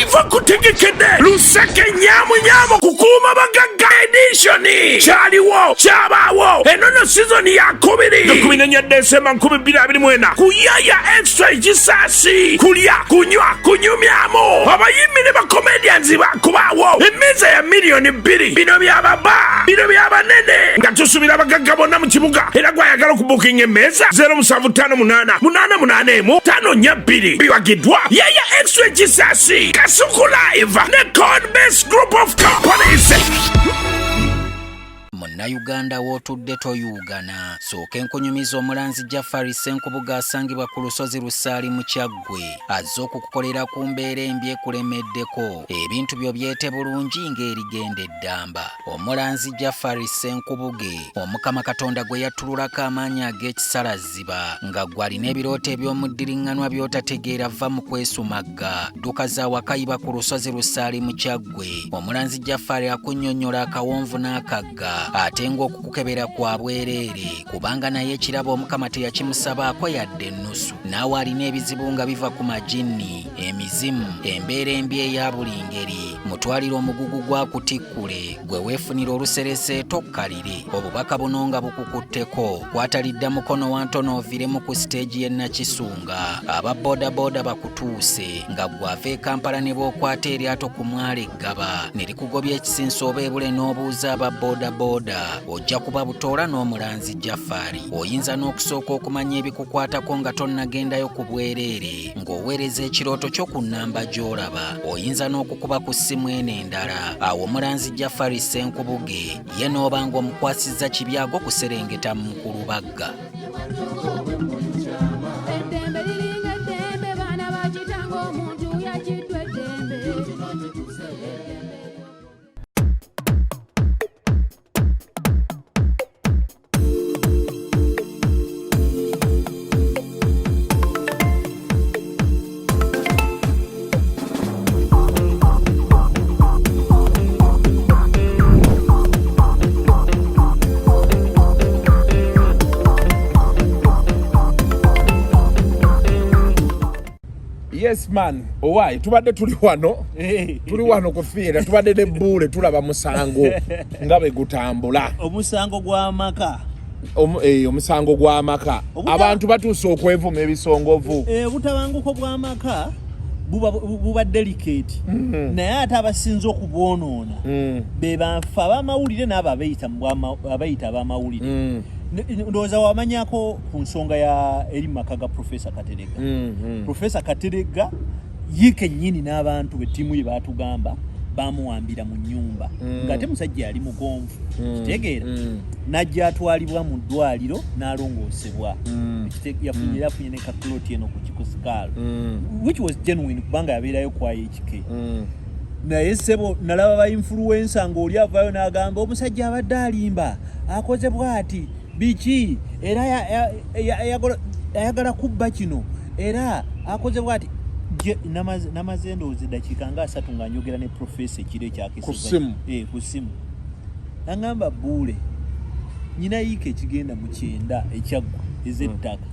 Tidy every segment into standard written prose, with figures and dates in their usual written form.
live kutegekede luseke nyamu kukuma bagagga edition chaliwo chabawo enono season ya 14 December 2024 kuyaya extra jisasi kulya kunywa kunyumyamo abayimire ba comedians bakubawo emiza ya milioni 2 bino byababa bino byabanene nga tusubira abagagga bonna mu kibuga era gwayagala ku booking emeza 0758 biwagidwa yaya extra jisasi kasuku live ne code base group of companies. Munnayuganda w'otudde toyugana sooka enkunyumiza omulanzi Jafari Senkubuga asangibwa ku lusozi Lusaali mu Kyaggwe azze okukukolera ku mbeera embi ekulemeddeko ebintu byo byete bulungi ng'erigenda eddamba. Omulanzi Jafari Senkubuge Omukama Katonda gwe yattululako amaanyi ag'ekisalaziba nga gw'alina ebirooto eby'omuddiriŋŋanwa by'otategeera va mu kwesumagga dduka za wakayiba ku lusozi Lusaali mu Kyaggwe. Omulanzi Jafari akunnyonnyola akawonvu n'akagga ate ng'okukukebera kwa bwereere kubanga naye ekirabo Omukama teyakimusabaako yadde ennusu. Naawe alina ebizibu nga biva ku majinni, emizimu, embeera embi eya buli ngeri. Mutwalire omugugu gwa kutikkule gwe weefunira oluserese tokkalire. Obubaka buno nga bukukutteko kwatalidda mukono wa ntono oviremu ku siteegi y'e Nakisunga. Aba bodaboda bakutuuse nga gwava e Kampala ne bw'okwata eryato ku mwalo Eggaba ne likugobya ekisinsa oba ebule n'obuuza aba bodaboda ojja kuba butoola n'omulanzi Jafari. Oyinza n'okusooka okumanya ebikukwatako nga tonnagendayo ku bwereere ng'oweereza ekirooto kyo ku nnamba gy'olaba. Oyinza n'okukuba ku ssimu eno endala. Awo omulanzi Jafari Senkubuge ye n'oba ng'omukwasizza kibyago kuserengeta mu Nkulubagga. Yes man, owai tubadde tuli wano ku fiera tubadde ne Buule tulaba musango ngabe gutambula omusango gwa maka omusango gwa maka abantu batuuse okwevuma ebisongovu butabanguko bwa maka buba delicate naye ate abasinza okubwonoona be banfa abamawulire n'abo abayita abamawulire. Ndowooza wamanyako ku nsonga ya eri maka ga Professor Katerega. Professor Katerega yike nnyini n'abantu be ttiimu ye baatugamba bamuwambira mu nnyumba ng'ate musajja yali mugonvu kitegeera najja atwalibwa mu ddwaliro n'alongoosebwa yafunye ne kakuloti eno ku kikusikalo which was genuine kubanga yabeerayo kwa HK. Naye ssebo nalaba ba influencer ng'oli avaayo n'agamba omusajja abadde alimba akoze bw'ati biki era ayagala kubba kino era akoze bw'ati namazendoozi dakiika nga 3 nga njogera ne Professor ekiro ekyakisiza ku ssimu nagamba Buule nyina yiika ekigenda mu 9 ekyaggwa ez'ettaka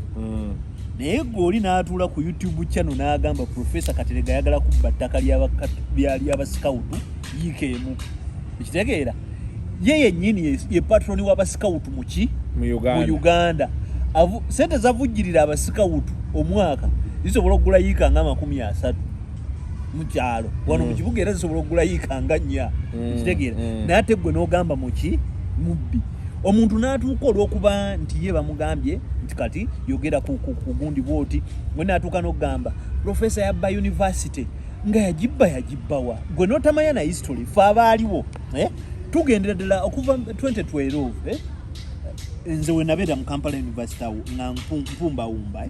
naye gw'oli n'atuula ku YouTube channel n'agamba Professor Katerega ayagala kubba ttaka ly'abasikawutu yiika emu ekitegeera yeye nnyini ye patroni w'abasikawutu mu Uganda. Sente zavujjirira abasikawutu omwaka zisobola okugula yiika nga 30 mu kyalo wano mu kibuga era zisobola okugula yiika nga 4 ekitegeera naye ate gwe n'ogamba mubbi omuntu n'atuuka olw'okuba nti ye bamugambye nti kati yogera ku gundi bwoti gwe n'atuuka n'okugamba Professor yabba university nga yagibbawa gwe n'otamanya na history fe abaaliwo tugendera ddala okuva 2012 nze we nabeera mu Kampala University nga mpumbawumba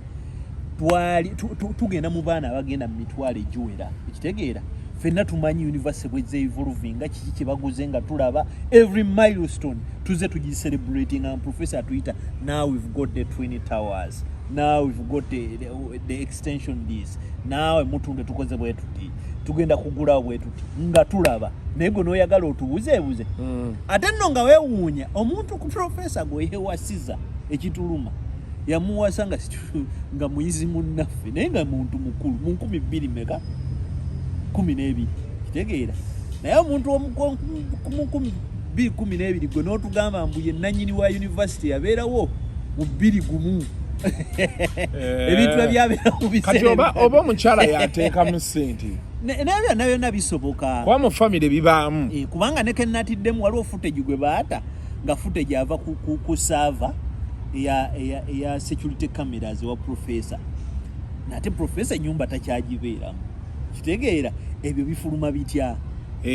tugenda mu baana abagenda mu mitwalo egiwera ekitegeera ffenna tumanyi university bwezze evolvinga kiki kye baguze nga tulaba every milestone tuze tugicelebrating and Professor atuyita now we've got the Twin Towers, now we've got the extension this, now mutunde tukoze bwe tuti tugenda kugula bwe tuti nga tulaba naye gwe n'oyagala otubuzeebuze ate nno nga weewuunya omuntu ku Professor gwe yewasiza ekituluma yamuwasa nga muyizi munnaffe naye nga muntu mukulu mu 2000 meka 12 kitegeera naye omuntu omu 12 gwe n'otugamba mbu ye nannyini wa university yabeerawo mu 21 ebintu ebyabeera mu biseera kati oba omukyala yateekamu ssente nabyo byonna bisoboka kuba mu famire bibaamu kubanga ne kennatiddemu waliwo footage gwe baata nga footage ava ku saava eya security cameras wa professor nate professor nyumba takyagibeeramu kitegeera ebyo bifuluma bitya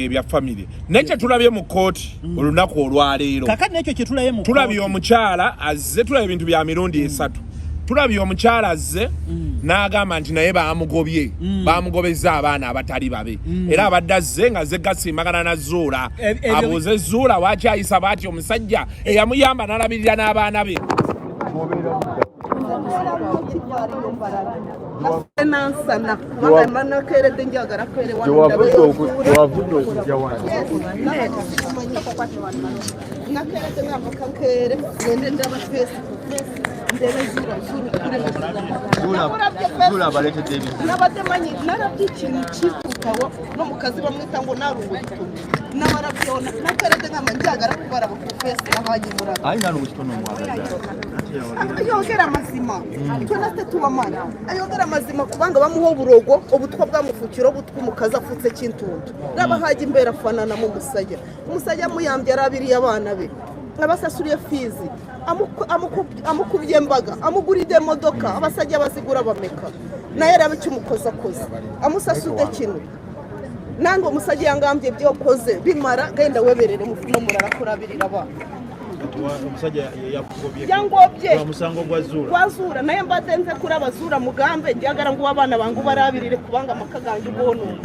bya famire nekyo tulabye mu kooti olunaku olwaleero kakati nekyo kye tulabye mu tulabye omukyala azze tulabye ebintu bya mirundi esatu tulabye omukyala azze n'agamba nti naye bamugobye bamugobeza abaana abatali babe era abadde azze nga azze gasimbagana na Zuula abuuze Zuula wakyayisa baati omusajja eyamuyamba n'alabirira n'abaana be nansana bagamba kerede njagala kwere nakerede ngamuka nkere ngende ndaba Facebook Zuula baletedde ebintu nabadde manyi narabye ikintu kivukawo n'omukazi bamwita ngo narubuto nabarabyeona nakerede ngamba njagala kubaraba ku Facebook Hajji muraba ayi nalo kitono mwagala ayogera amazima twena tetubamanyi ayogera amazima kubanga bamuha oburogo obutwa bwamufukira obutwa omukazi afutse kintuntu raba Hajji mbera fanana mu musajja muyambye arabiriye abana be abasasuriye fizi amukubye embaga amuguride emodoka abasajja bazigura bameka naye rabe cyumukoza koza amusasude kino nange omusajja yangambye byokoze bimara genda weberere mufumo murara kurabirira abana omusajja yakugobye yangobye musango gwa Zuula naye mbadde nze kuraba Zuula mugambe njagala ngo abana bangu barabirire kubanga amaka gange bonona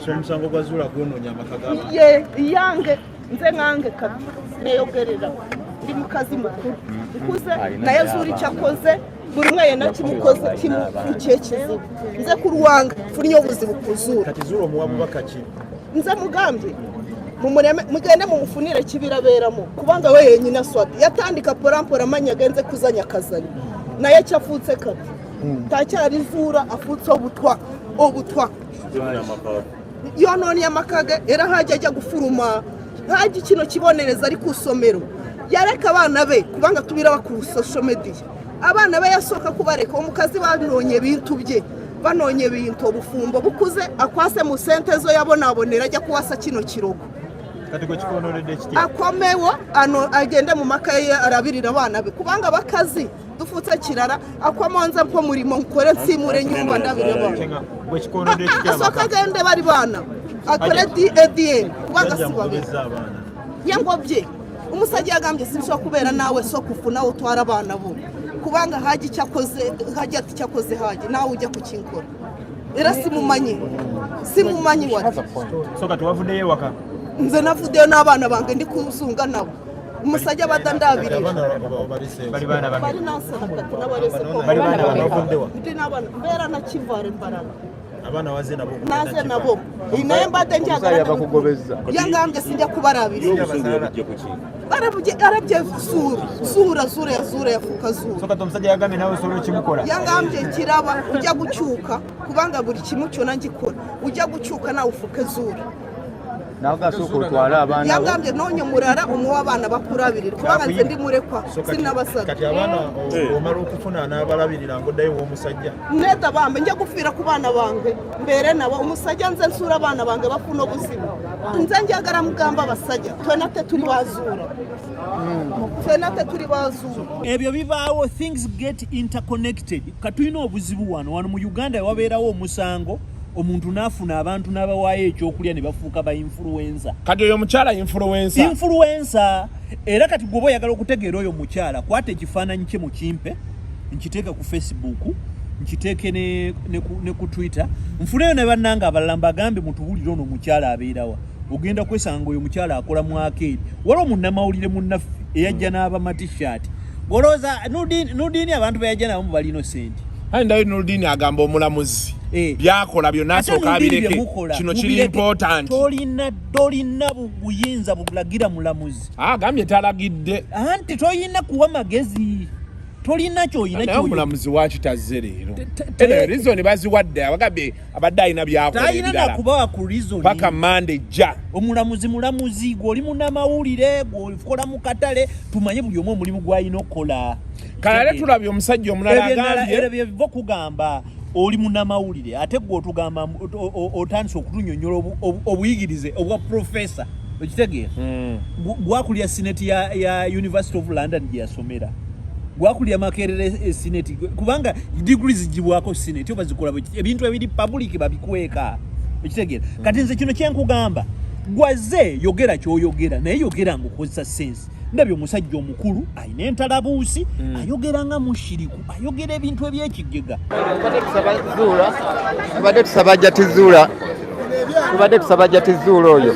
so musango gwa Zuula gwononya amaka gaba yange nze ngange kati neyogerera ndi mukazi mukuru nkuze naye Zuula icyakoze buri umwe yena kimukoze kimufukiye kizibu nze ku rwanga funye obuzibu ku Zuula kati Zuula omuwa mubaka ki nze mugambye mugende mumufunire kibiraberamo kubanga we yenyina swati yatandika porampora amanya genze kuzanya kazanya naye cyafutse kati tacyari Zuula afutse obutwa yononi amakage era hajya ajya gufuruma Hajji kino kibonereza ari kusomero yareka abana be kubanga tubira ku social media abana be yasoka kubareka umukazi banonye bintu bye banonye bintu obufumbo bukuze akwase mu sentezo yabonabonera ajya kuwasa kino kirogo kati ko kikonoredde kiti akomewo ano agende mu makaye arabirira abana be kubanga bakazi dufutse kirara akwamonza mpo murimo nkore nsimure nyumba ndabire bana bwe kikonoredde kiti asoka gende bari bana akore DADN kubanga sibabe yangobye umusajja yagambye sinshobora kubera nawe so kufuna utwara abana bo kubanga Hajji cyakoze Hajji ati cyakoze Hajji nawe ujya kukinkora era simumanyi wati so kati wavudde waka nze navudeyo n'abana bange ndi kuzunga nabo umusajja badandabirira bali bana bari nansana kati nabarese ko bali bana bavuddewa ndi n'abana mbera na kivare mbarana abana waze nabo naze nabo inaye mbadde njagala yakugobeza yangambye sinjya kubarabira arabye Zuula yafuka Zuula so kati omusajja yagambye nawe solo kimukora yangambye kiraba ujya gucyuka kubanga buri kimu cyona ngikora ujya gucyuka nawe ufuke Zuula nagasoko twala abana yangambye nonye murara umuwa abana bakurabirira kubanga nze ndi murekwa sinabasaba kati abana omara okufuna n'abalabirira ngo dayo omusajja neta bambe njya gufira ku bana bange mbere nabo umusajja nze nsura abana bange bafuna obuzima nze njagala mugamba abasajja twena tuli bazuura ebyo bibaawo things get interconnected katulina obuzibu wano mu Uganda wabeerawo omusango omuntu nafuna abantu n'abawaayo ekyokulya ne bafuuka ba influencer kati oyo mukyala influencer era kati gwoba oyagala okutegeera oyo mukyala kwata ekifaananyi kye mu kimpe nkiteeka ku Facebook nkiteeke ne ku Twitter nfuneyo ne bannanga abalala mbagambe mutuwulire ono mukyala abeerawa ogenda kwesanga oyo mukyala akola mu arcade waliwo munnamawulire munnaffe eyajja n'aba matishaati golooza Nudini abantu beyajja nabo bali innocent ndayo Nudini agamba omulamuzi byakola byonna asooka abireke kino kiri important tolina buyinza bulagira mulamuzi agambye talagidde anti toyina kuwa magezi tolina kyoyina naye omulamuzi wakitazze leero reason baziwadde abagambye abadde alina byakola talina nakubawa ku reason paka mande jja mulamuzi gw'oli munnamawulire gw'okola mu katale tumanye buli omu omulimu gw'alina okukola kalale tulabye omusajja omulala agambye bye biva kugamba oli munnamawulire ate gwe otugamba otandise okutunyonnyola obuyigirize obwa profesa okitegeera gwakulya sineti ya University of London gye yasomera gwakulya Makerere sineti kubanga degrees zigibwako sineti oba zikola ebintu ebiri public babikweka okitegeera kati nze kino kyenkugamba gwaze yogera kyoyogera naye yogera ng'okozesa sense ndabye omusajja omukulu alina entalabuusi ayogera nga mushiriku ayogera ebintu ebyekigega tubadde tusaba Jatizuula oyo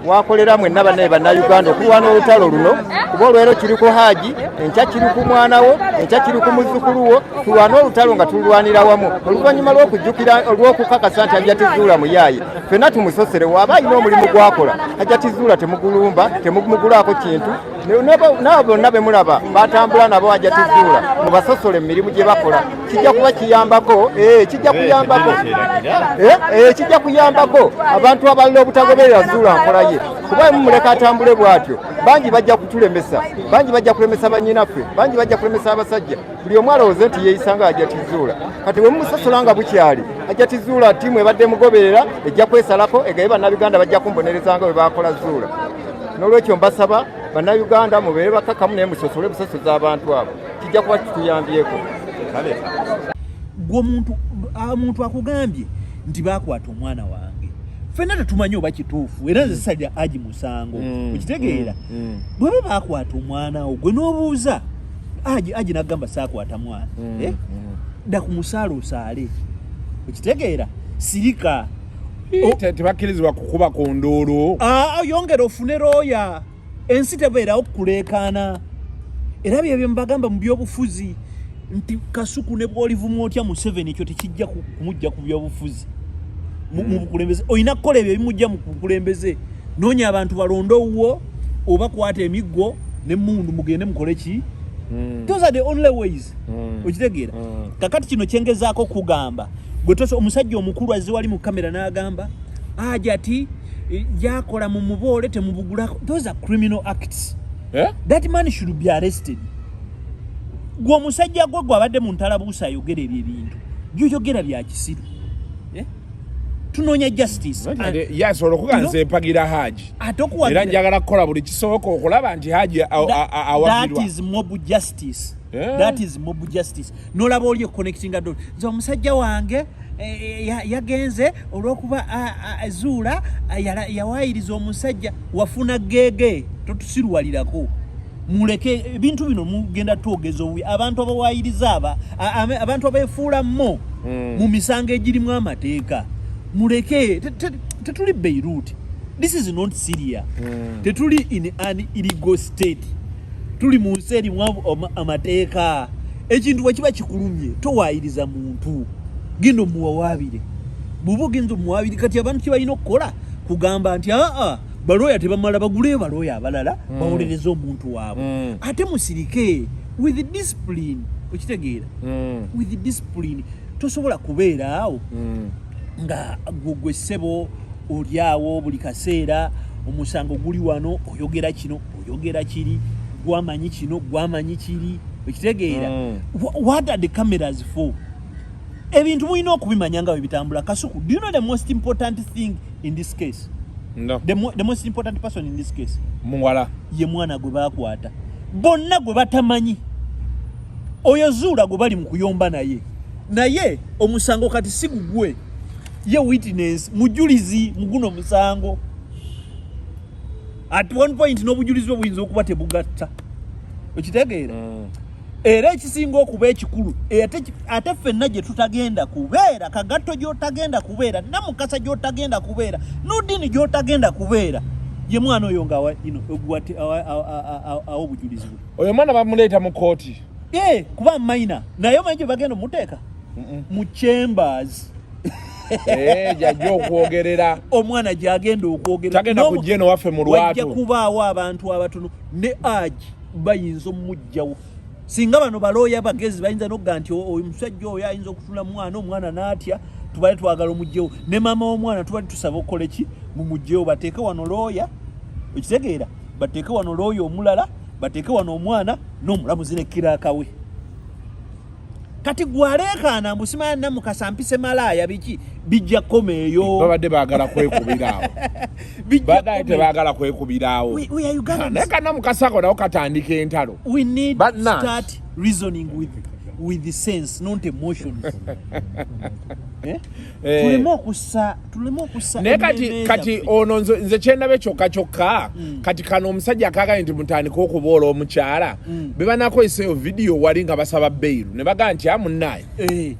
wakolera mwenna bannaye bannayuganda okulwana olutalo luno kuba olwero kiri ku Hajji enkya kiri ku mwana wo enkya kiri ku muzzukulu wo tulwane olutalo nga tulwanira wamu oluvannyuma lw'okujjukira olw'okukakasa nti Jatizuula muyaaye ffenna tumusosere waaba alina omulimu gwakola Jatizuula temugulumba temugulaako kintu nabo bonna be mulaba batambula nabo Jatizuula mubasosole emirimu gye bakola kijja kuba kiyambako kijja kuyambako abantu abalina obutagoberera Zuula nkola ye kuba mumuleka atambule bw'atyo bangi bajja kutulemesa bangi bajja kulemesa bannyinaffe bangi bajja kulemesa abasajja buli omu alowooze nti yeeyisanga Jatizuula kati bwe mumusosola nga bukyali Jatizuula ttiimu ebadde mugoberera ejja kwesalako egaye bannabuganda bajja kumbonerezanga bwe baakola Zuula n'olwekyo mbasaba bannayuganda mubeere bakakamu naye musosole busosoza abantu abo kijja kuba kituyambyeko gwe omuntu akugambye nti baakwata omwana wange ffenna tetumanyi oba kituufu era nze salya Hajji musango okitegeera bwe baakwata omwana wo gwe n'obuuza Hajji n'agamba saakwata mwana dda ku musaala osaale okitegeera sirika tebakkirizibwa kukuba ku nduulu yongera ofune looya ensi tebeerawo kuleekaana era byebyo mbagamba mu byobufuzi nti Kasuku ne bw'olivumu otya Museveni ekyo tekijja kumujja ku byobufuzi mu bukulembeze olina kukola ebyo ebimujja mu bukulembeze noonya abantu balondowwo oba kwata emiggo n'emmundu mugende mukole ki those are the only ways okitegeera kakati kino kyengezaako kugamba gwe tose omusajja omukulu azze wali mu kamera n'agamba Hajji ati yakola mu muboole temubugulako those are criminal acts that man should be arrested gwe omusajja gwe gwabadde mu ntalabuusa ayogera ebyo ebintu byoyogera bya kisiru tunoonya justice yasobola okuganza empagira Hajji era njagala kukola buli kisoboka okulaba nti Hajji awagirwa that is mob justice that is mob justice nolaba oli connecting dot nze omusajja wange yagenze olw'okuba Zuula yawaayiriza omusajja wafuna geege totusirwalirako muleke ebintu bino mugenda twogeza obubi abantu abawaayiriza abantu abeefuula mo mu misango egirimu amateeka muleke tetuli Beirut this is not Syria tetuli in an illegal state tuli mu nsi erimu amateeka ekintu bwe kiba kikulumye towaayiriza muntu genda omuwawaabire bw'oba ogenza omuwaabire kati abantu kye balina okukola kugamba nti balooya tebamala bagule balooya abalala bawolereza omuntu waabwe ate musirike with discipline okitegeera with discipline tosobola kubeera awo nga gwe ssebo oli awo buli kaseera omusango guli wano oyogera kino oyogera kiri gwamanyi kino gwamanyi kiri okitegeera what are the cameras for ebintu mulina okubimanya nga bwe bitambula Kasuku do you know the most important thing in this case no. the most important person in this case muwala ye mwana gwe baakwata bonna gwe batamanyi oyo Zuula gwe bali mu kuyomba naye omusango kati si gugwe ye witness mujulizi muguno musango at one point n'obujulizi bwe buyinza okuba tebugatta okitegeera era ekisinga okuba ekikulu ate ffenna gye tutagenda kubeera kagatto gy'otagenda kubeera namukasa gy'otagenda kubeera n'oddiini gy'otagenda kubeera ye mwana oyo nga awo obujulizi bwe oyo mwana bamuleeta mu kooti kuba maina naye omanyi gye bagenda omuteeka mu chambers jajja okwogerera omwana gyagenda okwogerera tagenda kujja eno waffe mu lwatu wajja kubaawo abantu abatono ne Hajji bayinza omujjawo singa bano balooya bagezi bayinza n'okugamba nti oyo musajja oyo ayinza okutula omwana n'atya tubale twagala omugjewo ne maama w'omwana tubale tusaba okukole ki mumugjewo bateeke wano looya okitegeera bateeke wano looya omulala bateeke wano omwana n'omulamuzi nekkiraakawe kati gwaleekaana mbusimanya namukasa mpise malaaya biki bijja koma eyo babadde baagala kwekubiraawo baddaye tebaagala kwekubiraawo naye kanamukasako nawo katandika entalo we need to start reasoning with the sense not emotions tulema okussa naye kati ono nze kyendabe kyokka kati kano omusajja akaganye nti mutandika okuboola omukyala be banakozeseyo vidiyo wali nga basaba beyiro ne bagaa nti amunaaye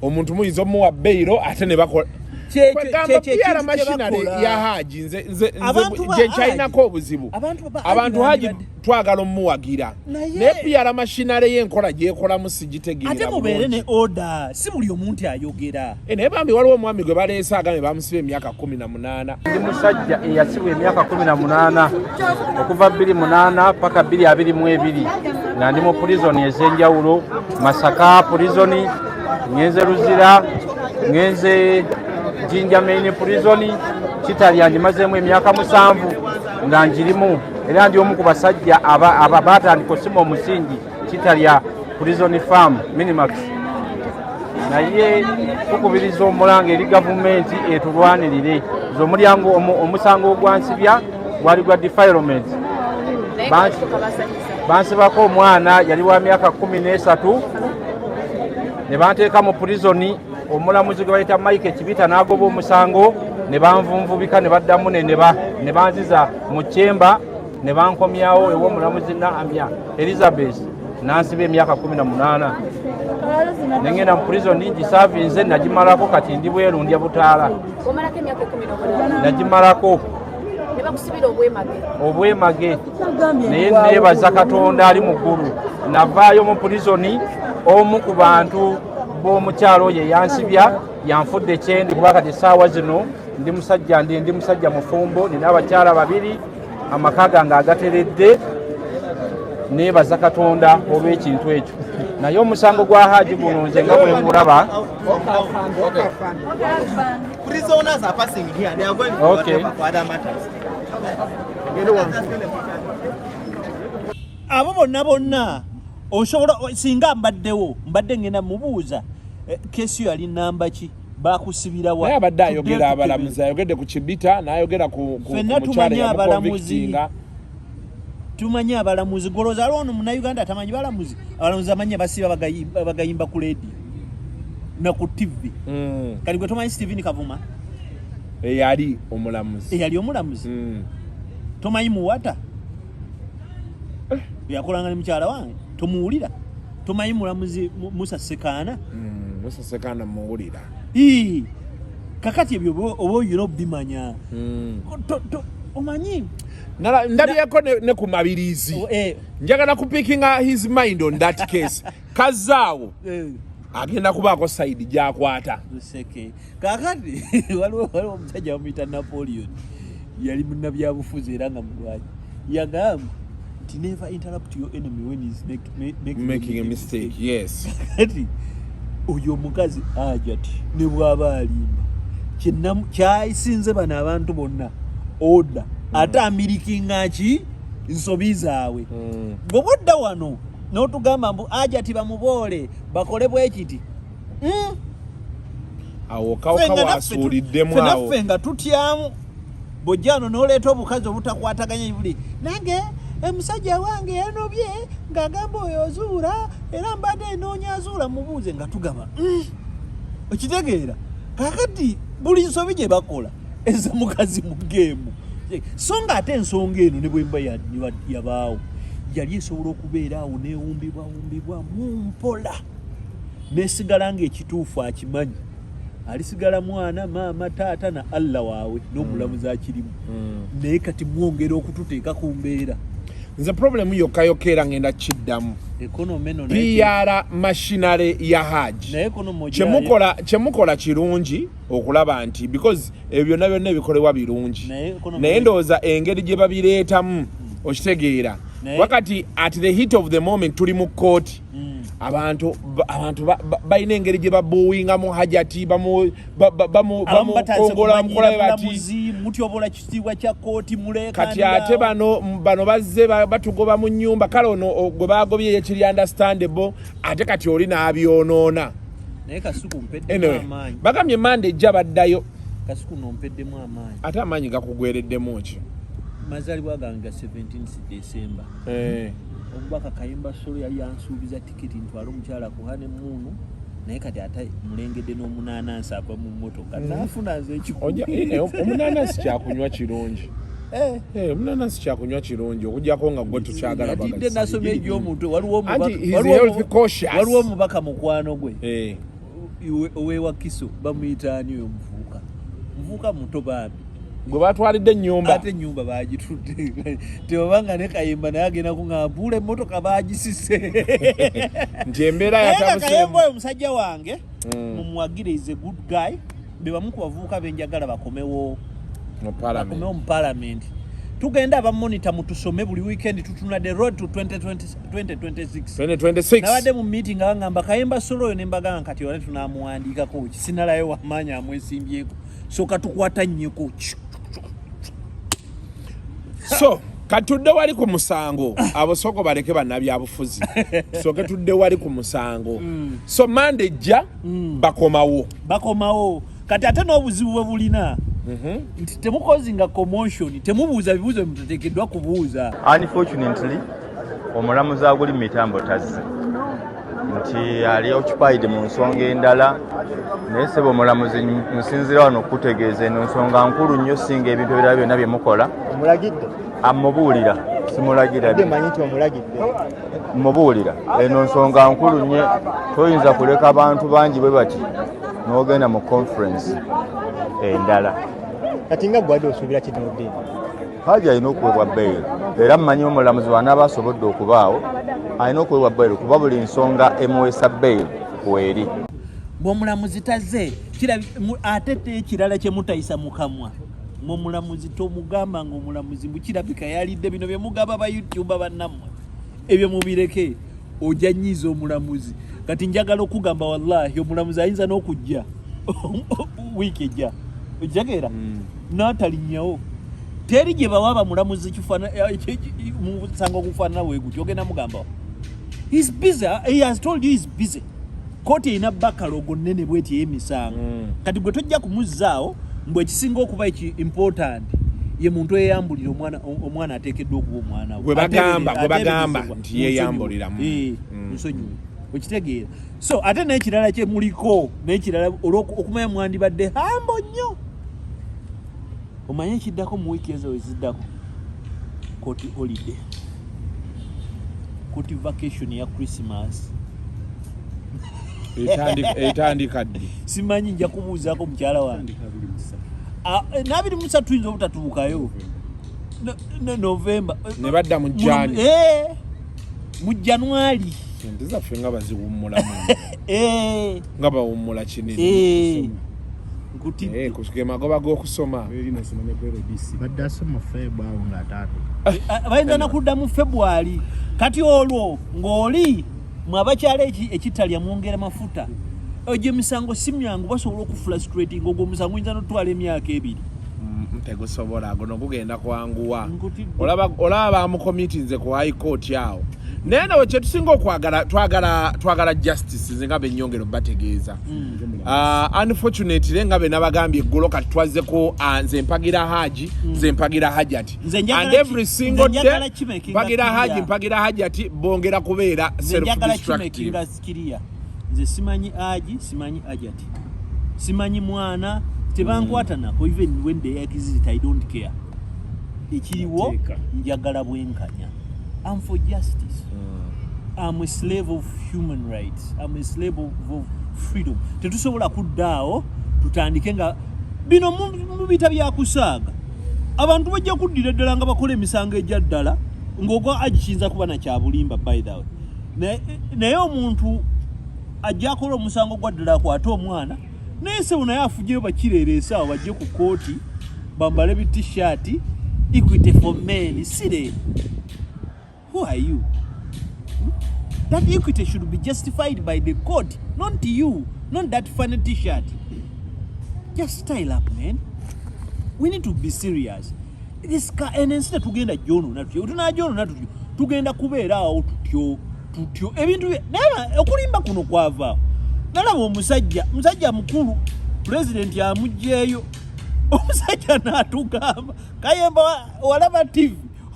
omuntu muyinza omuwa beyiro ate ne bakola kwegamba piara mashinale ya Hajji nze kyalinako obuzibu abantu Hajji twagala omuwagira naye piara mashinale y'enkola gyekolamu sigitegeera ate mubeere ne order si buli omuntu ayogera naye bambi waliwo omwami gwe baleese agambe bamusiba emyaka 18 ndi musajja eyasibwa emyaka 18 okuva 28 paka 2022 nga ndi mu pulizoni ez'enjawulo Masaka pulizoni ngenze Luzira ngenze Jinja main prison Kitali andimazeemu emyaka 7 nga njirimu era ndi omu ku basajja ababatandika okusima omusingi Kitali ya prison farm minimax naye tukubiriza omulanga eri gavumenti etulwanirire z'omulyango omusango ogwansibya gwali gwa defilement bansibako omwana yali wa myaka 13 ne banteeka mu prison omulamuzi gwe bayita Mike Kibita n'agoba omusango ne banvunvubika ne baddamu ne banziza mu kyemba ne bankomyawo ew'omulamuzi Naamya Elizabeth n'ansiba emyaka 18 nengenda mu prison ngisavinze nagimalako kati ndi bweru ndya butaala nagimalako obwemage naye neebaza Katonda ali mu ggulu navaayo mu prison omu ku bantu b'omukyalo oyo yansibya yanfudde kyendi kuba kati essaawa zino ndi musajja mufumbo nina abakyala 2 amaka gange agateredde neebaza Katonda olw'ekintu ekyo naye omusango gwa Hajji guno nze nga bwe ngulaba abo bonna osobola singa mbadde ngenda mubuuza kesi yali namba ki bakusibira wa naye abadde ayogera abalamuzi ayogedde ku Kibita n'ayogera ku mukyala yamukonvictinga tumanyi abalamuzi goloza alwono muna Uganda tamanyi balamuzi amanyi basiba bagayimba ku radio na ku TV kali gwe tomanyi Steven Kavuma eyali omulamuzi tomanyi Muwata yakolanga ne mukyala wange tomuwulira tomanyi mulamuzi Musa Sekana muwulira kakati ebyo oba oyina obimanya omanyi ndabyeko ne ku mabirizi njagala kupikinga his mind on that case kazaawo agenda kubaako side gyakwata kakati waliwo omusajja bamuyita Napoleon yali munnabyabufuzi era nga mulwanyi yagamba never interrupt your enemy when he's making a mistake. Yes. Kati oyo mukazi ajati ne bwaba alimba kyayisinze bano abantu bonna order ate amirikinga ki nsobi zaawe bw'odda wano n'otugamba mbu ajati bamuboole bakole bwekiti awo kawasuuliddemu awo fenaffe nga tutyamu bojjano n'oleeta obukazi obutakwataganya buli nange emusajja wange yanobye ng'agamba oyo ozuula era mbadde noonya azuula mubuuze nga tugamba okitegeera kakati buli nsobi gye bakola eza mukazi mu geemu so nga ate ensonga eno ne bwemba yabaawo yali esobola okubeera awo neewumbibwawumbibwa mu mpola nesigala ng'ekituufu akimanyi alisigala mwana maama taata na Allah waawe n'omulamuzi akirimu naye kati mwongera okututeeka ku mbeera nze problem yokka era ngenda kiddamu PR machinery ya Hajji kyemukola kirungi okulaba nti because ebyo byonna ebikolebwa birungi naye ndowooza engeri gye babireetamu okitegeera wakati at the heat of the moment tuli mu kooti abantu balina engeri gye babuwingamu Hajjati bamukongola mukolayo bati mutyobola kitiibwa kya kooti muleka kati ate bano bazze batugoba mu nnyumba kale ono gwe bagobye ekiri understandable ate kati oli n'abyonoona naye Kasuku mpeddemu amaanyi bagambye mande ejja baddayo Kasuku nompeddemu amaanyi ate amaanyi gakugwereddemu ki mazaalibwa gange ga 17 December omubaka Kayimba Solo yali yansuubiza tiketi ntwala omukyala kuhane munu naye kati ate mulengedde n'omunanansi ava mu mmotoka naafuna nze omunanansi kyakunywa kirungi omunanansi kyakunywa kirungi okugyako nga gwe tukyagala bagadi nasomye egy'omuntu waliwo omubaka mukwano gwe owewa Kiso bamuyitaani oyo muvuuka muto bambi gwe batwalidde ennyumba ate ennyumba bagitudde tebabanga ne Kayimba naye agenda kuŋŋamba Buule emmotoka bagisise nti embeera yatabuseemu oyo omusajja wange mumuwagire is a good guy be bamu ku bavubuka benjagala bakomewo mu parliament tugenda abamonita mutusome buli weekend tutuna the road to 2026 nabadde mu meeting abangamba Kayimba Solo oyo nembagamba kati wane tunamuwandiikako kisinalayo wamaanyi amwesimbyeko soka tukwata nnyeko so katudde wali ku musango abosoko baleke bannabyabufuzi soke tudde wali ku musango so mande ejja bakomawo kati ate n'obuzibu bwe bulina nti temukozinga commotion temubuuza bibuuzo mutateekeddwa kubuuza unfortunately omulamuzi aguli mitambo tazze nti ali occupied mu nsonga endala naye sebe omulamuzi nsinzira wano okutegeeza eno nsonga nkulu nnyo singa ebintu ebirala byonna bye mukola omulagidde amubuulira simulagira manyi nti omulagidde mubuulira eno nsonga nkulu nnyo toyinza kuleka abantu bangi bwe bati n'ogenda mu conference endala kati nga gwadde osuubira kino Hajji alina okuweebwa bbeeyi era mmanyi omulamuzi wanaaba asobodde okubaawo alina okuweebwa bbeeyi kuba buli nsonga emuweesa bbeeyi weeri bw'omulamuzi tazze ate ekirala kye mutayisa mu kamwa omulamuzi tomugamba ng'omulamuzi mukirabika yalidde bino bye mugamba ba YouTube bannammwe ebyo mubireke ojja nnyiza omulamuzi kati njagala okugamba wallahi omulamuzi ayinza n'okujja wiiki ejja ojageera n'atalinnyawo teri gye bawa mulamuzi musango okufaanana weegutyo ogenda mugambawo he's busy he has told you he's busy kooti erina bakalogo nnene bweti ey'emisango kati gwe tojja kumuzzaawo mbwe ekisinga okuba important ye muntu eyeyambulira omwana ateekeddwa okuba omwana we gwe bagamba nti yeeyambuliramu nsonyiwe okitegeera so ate n'ekirala kye muliko n'ekirala okumanya mwandibadde hambo nnyo omanye ekiddako mu wiiki ezo weziddako kooti holiday kooti vacation ya Christmas etandika ddi simanyi nja kubuuzaako mukyala wange n'abiri mu 3 tuyinza obutatuukayo November ne badda mu Jani mu January ente zaffe nga baziwummulamu nga bawummula kinene kusuke magoba g'okusoma badde asoma February ng'ataatu bayinza nakudda mu February kati olwo ng'oli mwabakyala ekitalya mwongera mafuta ogyo emisango si myangu basobola okufrustrating ogwo omusango oyinza n'otwala emyaka 2 tegusobola gono gugenda kwanguwa olaba bamukomitinze ku high court awo naye nawe kyetusinga okwagala twagala justice nze nga bennyongero bategeeza unfortunately nga be nabagambye eggulo kati twazzeko nze mpagira Hajji nze mpagira Hajjati and every single day mpagira Hajjati bongera kubeera self-destructive nze simanyi Hajji simanyi Hajjati simanyi mwana tebankwata nako even when they exist I don't care ekiriwo njagala bwenkanya I'm for justice I'm a slave of human rights I'm a slave of freedom tetusobola kuddaawo tutandike nga bino mubita byakusaaga abantu bajja kuddira ddala nga bakola emisango ejja ddala ng'ogwa Hajji kiyinza kuba nakyabulimba by the way naye omuntu ajja akola omusango gwa ddala akwate omwana naye sebu naye afugireyo bakireereesa awo bajje ku kooti bambale bi-t-shirt equity for men sire who are you That equity should be justified by the court, not you, not that funny t-shirt. Just style up, man. We need to be serious. This car and instead tugenda jono natyo. Tuna jono natyo. Tugenda kubeera awo tutyo. Ebintu nana okulimba kuno kwava. Nana omusajja mukulu president yamujjeeyo. Omusajja n'atugamba. Kayemba walaba TV.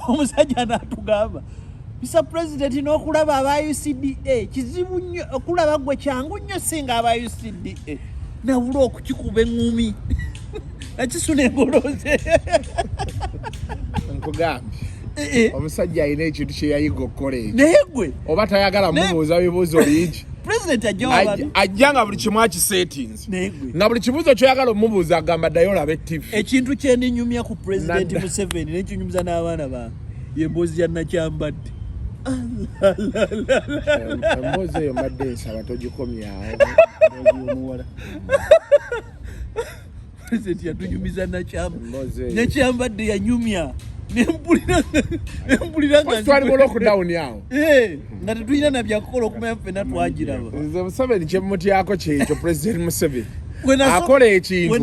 Omusajja n'atugamba. Mr. President n'okulaba aba UCDA kizibu nnyo okulaba gwe kyangu nnyo singa aba UCDA. Nawula okukikuba eŋŋumi. Nakisuna engoloze. Nkugambye omusajja alina ekintu kye yayiga okukola ekyo. Naye gwe oba tayagala mubuuza bibuuzo bingi. President ajja nga buli kimu akisettings. Nga buli kibuuzo kyoyagala omubuuza agamba ddayo olabe TV. Ekintu kye ndinyumya ku President Museveni n'ekinyumiza n'abaana bange y'emboozi ya Nakyambadde. Emboozi eyo mbadde nsaba togikomyawo. President yatunyumiza Nakyambadde yanyumya. Nempulira nga twali mu lockdown awo. Nga tetulina na byakukola okumanya ffenna twagiraba. Nze Museveni kye mutyako kyekyo President Museveni. Akola ekintu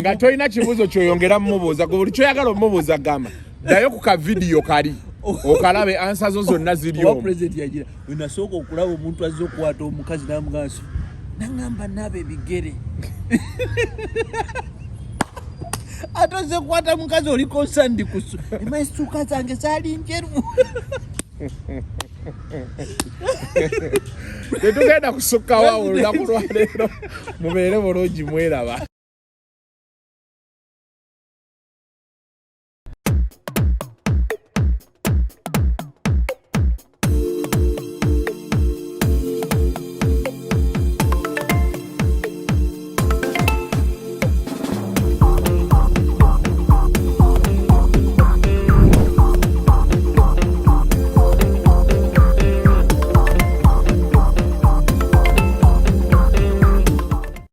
nga tolina kibuuzo kyoyongera mumubuuza buli kyoyagala omumubuuza gamba ddayo ku ka vidiyo kali okalabe ansa zo zonna ziri omwo. President yagira we nasooka okulaba omuntu azze okukwata omukazi n'amugaaso nangamba naaba ebigere ate ozze kukwata mukazi oli konsandi kusu emaisuka zange zaali njeru. Tetugenda kusukkawo olunaku lwa leero mubeere bulungi mweraba.